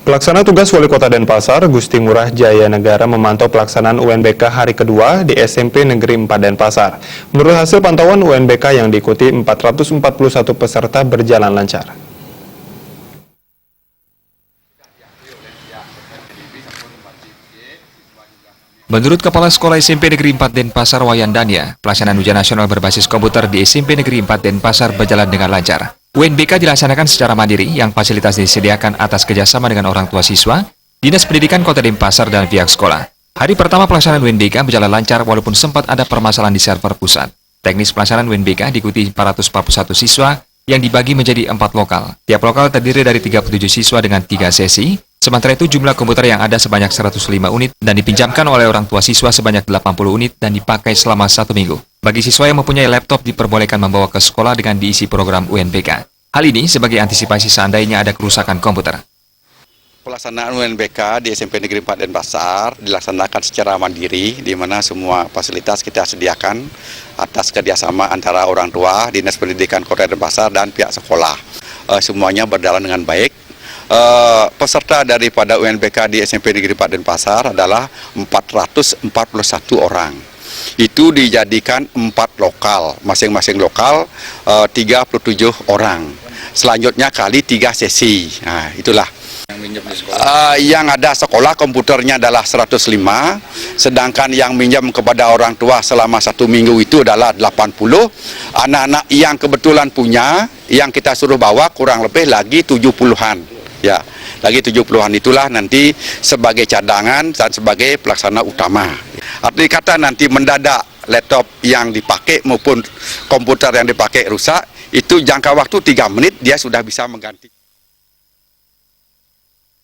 Pelaksana tugas Wali Kota Denpasar, Gusti Ngurah Jaya Negara memantau pelaksanaan UNBK hari kedua di SMP Negeri 4 Denpasar. Menurut hasil pantauan UNBK yang diikuti 441 peserta berjalan lancar. Menurut Kepala Sekolah SMP Negeri 4 Denpasar Wayan Dania, pelaksanaan ujian nasional berbasis komputer di SMP Negeri 4 Denpasar berjalan dengan lancar. UNBK dilaksanakan secara mandiri yang fasilitas disediakan atas kerjasama dengan orang tua siswa, Dinas Pendidikan Kota Denpasar dan pihak sekolah. Hari pertama pelaksanaan UNBK berjalan lancar walaupun sempat ada permasalahan di server pusat. Teknis pelaksanaan UNBK diikuti 441 siswa yang dibagi menjadi 4 lokal. Tiap lokal terdiri dari 37 siswa dengan 3 sesi. Sementara itu jumlah komputer yang ada sebanyak 105 unit dan dipinjamkan oleh orang tua siswa sebanyak 80 unit dan dipakai selama 1 minggu. Bagi siswa yang mempunyai laptop diperbolehkan membawa ke sekolah dengan diisi program UNBK. Hal ini sebagai antisipasi seandainya ada kerusakan komputer. Pelaksanaan UNBK di SMP Negeri 4 Denpasar dilaksanakan secara mandiri, di mana semua fasilitas kita sediakan atas kerjasama antara orang tua, Dinas Pendidikan Kota Denpasar dan pihak sekolah. Semuanya berjalan dengan baik. Peserta daripada UNBK di SMP Negeri 4 Denpasar adalah 441 orang. Itu dijadikan 4 lokal, masing-masing lokal 37 orang. Selanjutnya kali 3 sesi. Nah, itulah. Yang ada sekolah komputernya adalah 105, sedangkan yang minjam kepada orang tua selama 1 minggu itu adalah 80. Anak-anak yang kebetulan punya, yang kita suruh bawa kurang lebih lagi 70-an. Ya, lagi 70-an itulah nanti sebagai cadangan dan sebagai pelaksana utama. Arti kata nanti mendadak laptop yang dipakai maupun komputer yang dipakai rusak, itu jangka waktu 3 menit dia sudah bisa mengganti.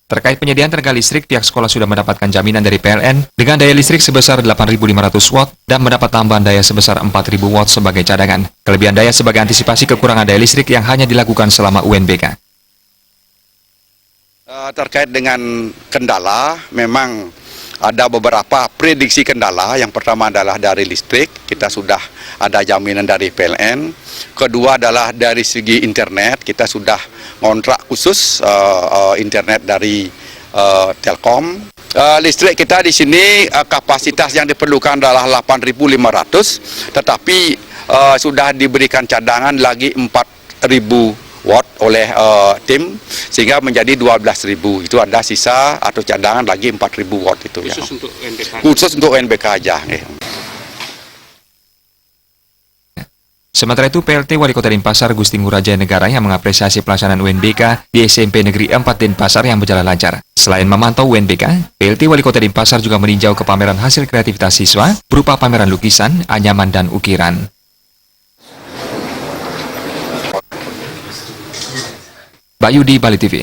Terkait penyediaan tenaga listrik, pihak sekolah sudah mendapatkan jaminan dari PLN dengan daya listrik sebesar 8.500 watt dan mendapat tambahan daya sebesar 4.000 watt sebagai cadangan. Kelebihan daya sebagai antisipasi kekurangan daya listrik yang hanya dilakukan selama UNBK. Terkait dengan kendala, memang ada beberapa prediksi kendala. Yang pertama adalah dari listrik, kita sudah ada jaminan dari PLN. Kedua adalah dari segi internet, kita sudah ngontrak khusus internet dari Telkom. Listrik kita di sini kapasitas yang diperlukan adalah 8.500, tetapi sudah diberikan cadangan lagi 4.000 watt oleh tim, sehingga menjadi 12.000. Itu ada sisa atau cadangan lagi 4.000 watt itu. Khusus ya. Untuk UNBK? Khusus untuk UNBK aja. Sementara itu, PLT Wali Kota Denpasar Gusti Ngurah Jaya Negara yang mengapresiasi pelaksanaan UNBK di SMP Negeri 4 Denpasar yang berjalan lancar. Selain memantau UNBK, PLT Wali Kota Denpasar juga meninjau ke pameran hasil kreativitas siswa berupa pameran lukisan, anyaman, dan ukiran. Bayu di Bali TV.